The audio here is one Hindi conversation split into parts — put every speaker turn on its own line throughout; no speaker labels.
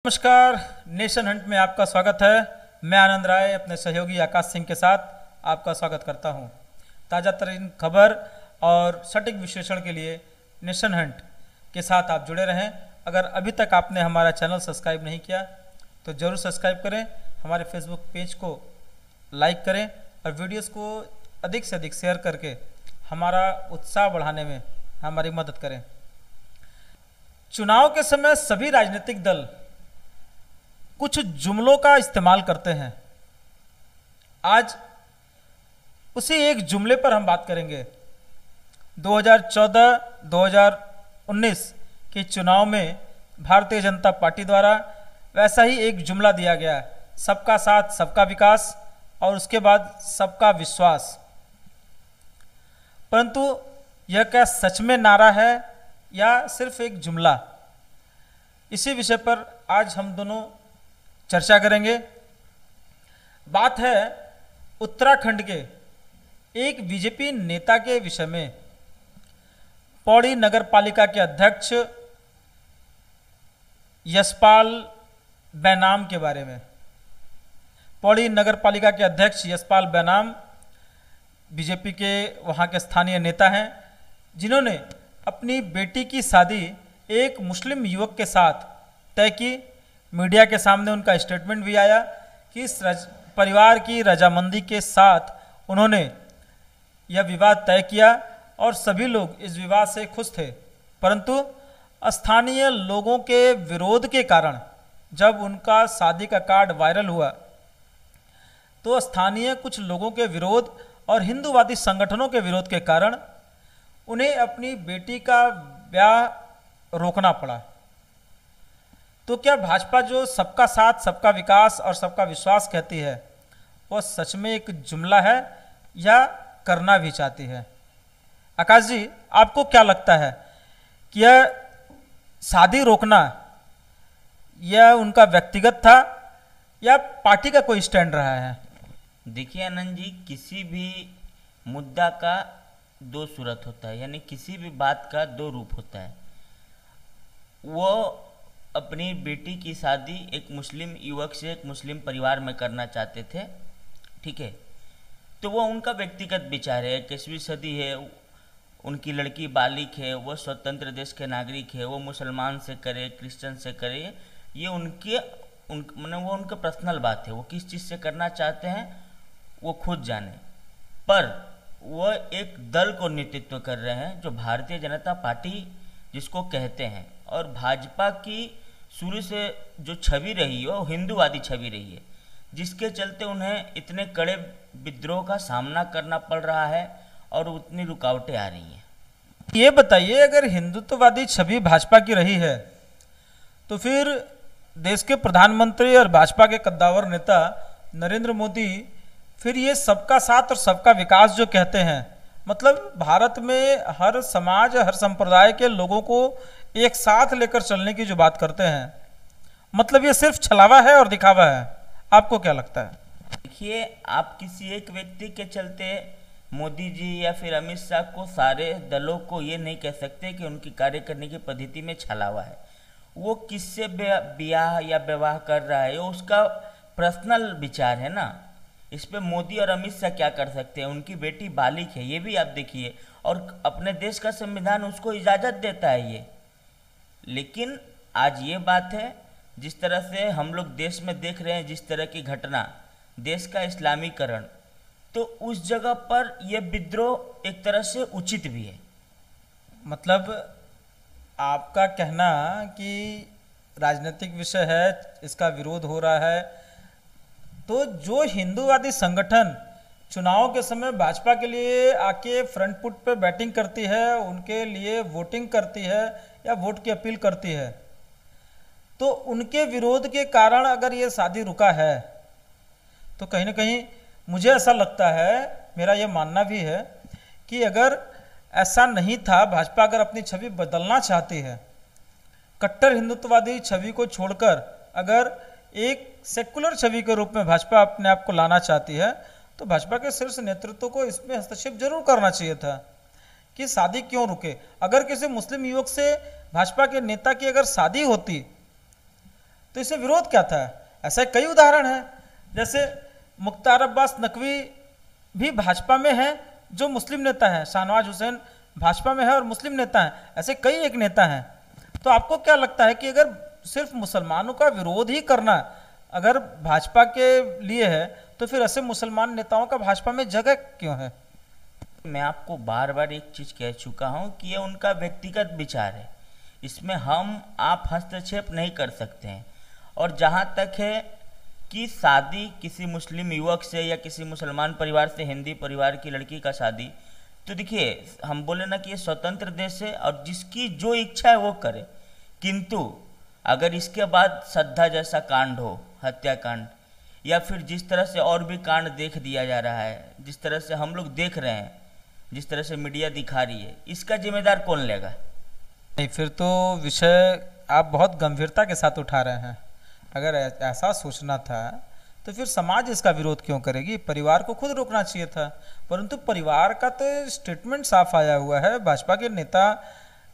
नमस्कार। नेशन हंट में आपका स्वागत है। मैं आनंद राय अपने सहयोगी आकाश सिंह के साथ आपका स्वागत करता हूं। ताज़ा तरीन खबर और सटीक विश्लेषण के लिए नेशन हंट के साथ आप जुड़े रहें। अगर अभी तक आपने हमारा चैनल सब्सक्राइब नहीं किया तो ज़रूर सब्सक्राइब करें, हमारे फेसबुक पेज को लाइक करें और वीडियोस को अधिक से अधिक शेयर करके हमारा उत्साह बढ़ाने में हमारी मदद करें। चुनाव के समय सभी राजनीतिक दल कुछ जुमलों का इस्तेमाल करते हैं। आज उसी एक जुमले पर हम बात करेंगे। 2014-2019 के चुनाव में भारतीय जनता पार्टी द्वारा वैसा ही एक जुमला दिया गया, सबका साथ सबका विकास और उसके बाद सबका विश्वास। परंतु यह क्या सच में नारा है या सिर्फ एक जुमला? इसी विषय पर आज हम दोनों चर्चा करेंगे। बात है उत्तराखंड के एक बीजेपी नेता के विषय में, पौड़ी नगर पालिका के अध्यक्ष यशपाल बैनाम के बारे में। पौड़ी नगर पालिका के अध्यक्ष यशपाल बैनाम बीजेपी के वहाँ के स्थानीय नेता हैं, जिन्होंने अपनी बेटी की शादी एक मुस्लिम युवक के साथ तय की। मीडिया के सामने उनका स्टेटमेंट भी आया कि इस परिवार की रजामंदी के साथ उन्होंने यह विवाह तय किया और सभी लोग इस विवाह से खुश थे। परंतु स्थानीय लोगों के विरोध के कारण जब उनका शादी का कार्ड वायरल हुआ तो स्थानीय कुछ लोगों के विरोध और हिंदूवादी संगठनों के विरोध के कारण उन्हें अपनी बेटी का ब्याह रोकना पड़ा। तो क्या भाजपा जो सबका साथ सबका विकास और सबका विश्वास कहती है वो सच में एक जुमला है या करना भी चाहती है? आकाश जी, आपको क्या लगता है कि यह शादी रोकना यह उनका व्यक्तिगत था या पार्टी का कोई स्टैंड रहा है?
देखिए आनंद जी, किसी भी मुद्दा का दो सूरत होता है, यानी किसी भी बात का दो रूप होता है। वो अपनी बेटी की शादी एक मुस्लिम युवक से एक मुस्लिम परिवार में करना चाहते थे, ठीक है। तो वो उनका व्यक्तिगत विचार है। 21वीं सदी है, उनकी लड़की बालिग है, वो स्वतंत्र देश के नागरिक है, वो मुसलमान से करे क्रिश्चियन से करे, ये वो उनका पर्सनल बात है। वो किस चीज़ से करना चाहते हैं वो खुद जाने। पर वो एक दल को नेतृत्व कर रहे हैं जो भारतीय जनता पार्टी जिसको कहते हैं, और भाजपा की शुरू से जो छवि रही है वो हिंदूवादी छवि रही है, जिसके चलते उन्हें इतने कड़े विद्रोह का सामना करना पड़ रहा है और उतनी रुकावटें आ रही हैं।
ये बताइए, अगर हिंदुत्ववादी छवि भाजपा की रही है तो फिर देश के प्रधानमंत्री और भाजपा के कद्दावर नेता नरेंद्र मोदी फिर ये सबका साथ और सबका विकास जो कहते हैं, मतलब भारत में हर समाज हर संप्रदाय के लोगों को एक साथ लेकर चलने की जो बात करते हैं, मतलब ये सिर्फ छलावा है और दिखावा है। आपको क्या लगता है?
देखिए, आप किसी एक व्यक्ति के चलते मोदी जी या फिर अमित शाह को, सारे दलों को ये नहीं कह सकते कि उनकी कार्य करने की पद्धति में छलावा है। वो किससे ब्याह या विवाह कर रहा है वो उसका पर्सनल विचार है ना। इस पे मोदी और अमित शाह क्या कर सकते हैं? उनकी बेटी बालिग है, ये भी आप देखिए, और अपने देश का संविधान उसको इजाज़त देता है ये। लेकिन आज ये बात है, जिस तरह से हम लोग देश में देख रहे हैं, जिस तरह की घटना, देश का इस्लामीकरण, तो उस जगह पर यह विद्रोह एक तरह से उचित भी है।
मतलब आपका कहना कि राजनीतिक विषय है, इसका विरोध हो रहा है, तो जो हिंदूवादी संगठन चुनाव के समय भाजपा के लिए आके फ्रंट फुट पे बैटिंग करती है, उनके लिए वोटिंग करती है या वोट की अपील करती है, तो उनके विरोध के कारण अगर ये शादी रुका है तो कहीं ना कहीं मुझे ऐसा लगता है, मेरा ये मानना भी है कि अगर ऐसा नहीं था, भाजपा अगर अपनी छवि बदलना चाहती है, कट्टर हिंदुत्ववादी छवि को छोड़कर अगर एक सेकुलर छवि के रूप में भाजपा अपने आप को लाना चाहती है, तो भाजपा के शीर्ष नेतृत्व को इसमें हस्तक्षेप जरूर करना चाहिए था कि शादी क्यों रुके। अगर किसी मुस्लिम युवक से भाजपा के नेता की अगर शादी होती तो इससे विरोध क्या था? ऐसे कई उदाहरण हैं, जैसे मुख्तार अब्बास नकवी भी भाजपा में है, जो मुस्लिम नेता है। शाहनवाज हुसैन भाजपा में है और मुस्लिम नेता हैं। ऐसे कई एक नेता हैं। तो आपको क्या लगता है कि अगर सिर्फ मुसलमानों का विरोध ही करना अगर भाजपा के लिए है, तो फिर ऐसे मुसलमान नेताओं का भाजपा में जगह क्यों है?
मैं आपको बार बार एक चीज कह चुका हूं कि ये उनका व्यक्तिगत विचार है, इसमें हम आप हस्तक्षेप नहीं कर सकते हैं। और जहां तक है कि शादी किसी मुस्लिम युवक से या किसी मुसलमान परिवार से हिंदी परिवार की लड़की का शादी, तो देखिए हम बोले ना कि ये स्वतंत्र देश है और जिसकी जो इच्छा है वो करे, किंतु अगर इसके बाद श्रद्धा जैसा कांड हो, हत्याकांड, या फिर जिस तरह से और भी कांड देख दिया जा रहा है, जिस तरह से हम लोग देख रहे हैं, जिस तरह से मीडिया दिखा रही है, इसका जिम्मेदार कौन लेगा?
नहीं, फिर तो विषय आप बहुत गंभीरता के साथ उठा रहे हैं। अगर ऐसा सोचना था तो फिर समाज इसका विरोध क्यों करेगी? परिवार को खुद रोकना चाहिए था। परंतु परिवार का तो स्टेटमेंट साफ आया हुआ है। भाजपा के नेता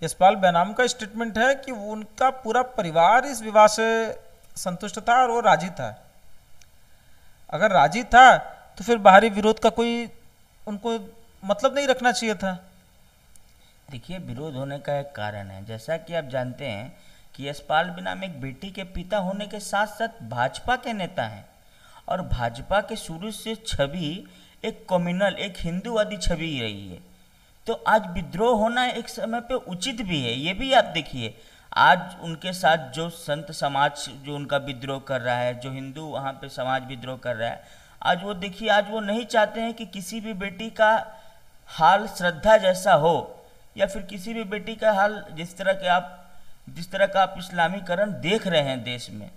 यशपाल बेनाम का स्टेटमेंट है कि उनका पूरा परिवार इस विवाह से संतुष्ट था और वो राजी था। अगर राजी था तो फिर बाहरी विरोध का कोई उनको मतलब नहीं रखना चाहिए था।
देखिए, विरोध होने का एक कारण है, जैसा कि आप जानते हैं कि यशपाल बेनाम एक बेटी के पिता होने के साथ साथ भाजपा के नेता हैं और भाजपा के शुरू से छवि एक कम्युनल, एक हिंदूवादी छवि रही है। तो आज विद्रोह होना एक समय पे उचित भी है। ये भी आप देखिए, आज उनके साथ जो संत समाज जो उनका विद्रोह कर रहा है, जो हिंदू वहाँ पे समाज विद्रोह कर रहा है, आज वो देखिए, आज वो नहीं चाहते हैं कि किसी भी बेटी का हाल श्रद्धा जैसा हो, या फिर किसी भी बेटी का हाल जिस तरह का आप इस्लामीकरण देख रहे हैं देश में।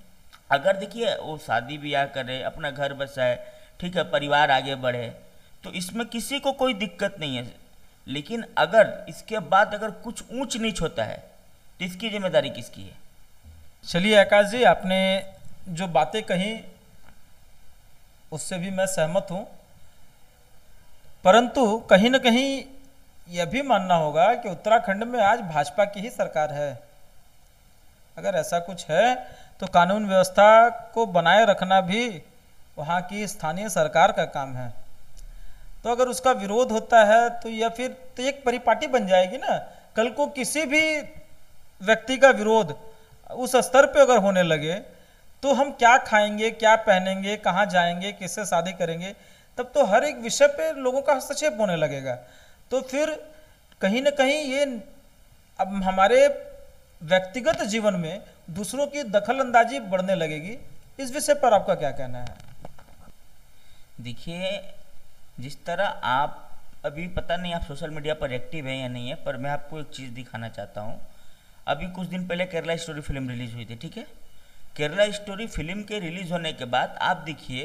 अगर देखिए वो शादी ब्याह करे, अपना घर बसाए, ठीक है, परिवार आगे बढ़े, तो इसमें किसी को कोई दिक्कत नहीं है। लेकिन अगर इसके बाद अगर कुछ ऊंच नीच होता है तो इसकी जिम्मेदारी किसकी है?
चलिए आकाश जी, आपने जो बातें कही उससे भी मैं सहमत हूँ, परंतु कहीं न कहीं यह भी मानना होगा कि उत्तराखंड में आज भाजपा की ही सरकार है। अगर ऐसा कुछ है तो कानून व्यवस्था को बनाए रखना भी वहाँ की स्थानीय सरकार का काम है। तो अगर उसका विरोध होता है तो या फिर तो एक परिपाटी बन जाएगी ना। कल को किसी भी व्यक्ति का विरोध उस स्तर पे अगर होने लगे तो हम क्या खाएंगे, क्या पहनेंगे, कहाँ जाएंगे, किससे शादी करेंगे, तब तो हर एक विषय पे लोगों का हस्तक्षेप होने लगेगा। तो फिर कहीं ना कहीं ये अब हमारे व्यक्तिगत जीवन में दूसरों की दखल अंदाजी बढ़ने लगेगी। इस विषय पर आपका क्या कहना है?
देखिए, जिस तरह आप अभी पता नहीं आप सोशल मीडिया पर एक्टिव हैं या नहीं है, पर मैं आपको एक चीज़ दिखाना चाहता हूँ। अभी कुछ दिन पहले केरला स्टोरी फिल्म रिलीज हुई थी, ठीक है। केरला स्टोरी फिल्म के रिलीज होने के बाद आप देखिए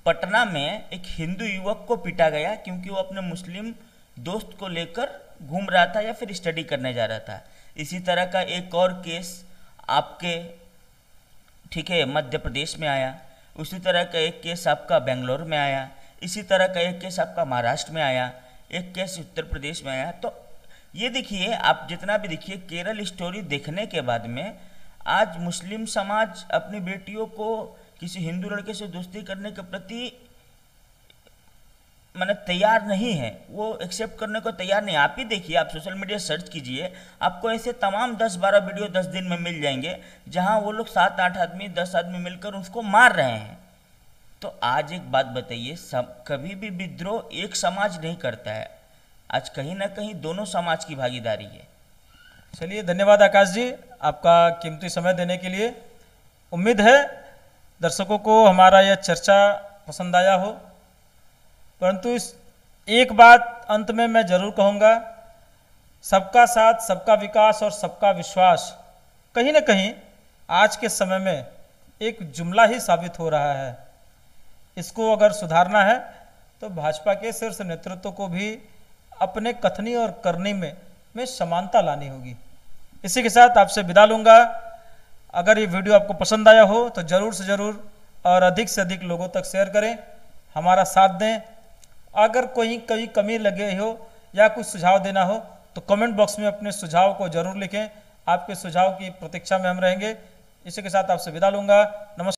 पटना में एक हिंदू युवक को पीटा गया क्योंकि वो अपने मुस्लिम दोस्त को लेकर घूम रहा था या फिर स्टडी करने जा रहा था। इसी तरह का एक और केस आपके, ठीक है, मध्य प्रदेश में आया। उसी तरह का एक केस आपका बेंगलोर में आया। इसी तरह का एक केस आपका महाराष्ट्र में आया, एक केस उत्तर प्रदेश में आया। तो ये देखिए, आप जितना भी देखिए, केरल स्टोरी देखने के बाद में आज मुस्लिम समाज अपनी बेटियों को किसी हिंदू लड़के से दोस्ती करने के प्रति माने तैयार नहीं है, वो एक्सेप्ट करने को तैयार नहीं। आप ही देखिए, आप सोशल मीडिया सर्च कीजिए, आपको ऐसे तमाम 10-12 वीडियो 10 दिन में मिल जाएंगे जहां वो लोग 7-8 आदमी 10 आदमी मिलकर उसको मार रहे हैं। तो आज एक बात बताइए, कभी भी विद्रोह एक समाज नहीं करता है, आज कहीं ना कहीं दोनों समाज की भागीदारी है।
चलिए, धन्यवाद आकाश जी आपका कीमती समय देने के लिए। उम्मीद है दर्शकों को हमारा यह चर्चा पसंद आया हो, परंतु इस एक बात अंत में मैं जरूर कहूँगा, सबका साथ, सबका विकास और सबका विश्वास कहीं ना कहीं आज के समय में एक जुमला ही साबित हो रहा है। इसको अगर सुधारना है तो भाजपा के शीर्ष नेतृत्व को भी अपने कथनी और करनी में समानता लानी होगी। इसी के साथ आपसे विदा लूँगा। अगर ये वीडियो आपको पसंद आया हो तो ज़रूर से ज़रूर और अधिक से अधिक लोगों तक शेयर करें, हमारा साथ दें। अगर कोई कमी लगे हो या कुछ सुझाव देना हो तो कमेंट बॉक्स में अपने सुझाव को ज़रूर लिखें। आपके सुझाव की प्रतीक्षा में हम रहेंगे। इसी के साथ आपसे विदा लूंगा। नमस्कार।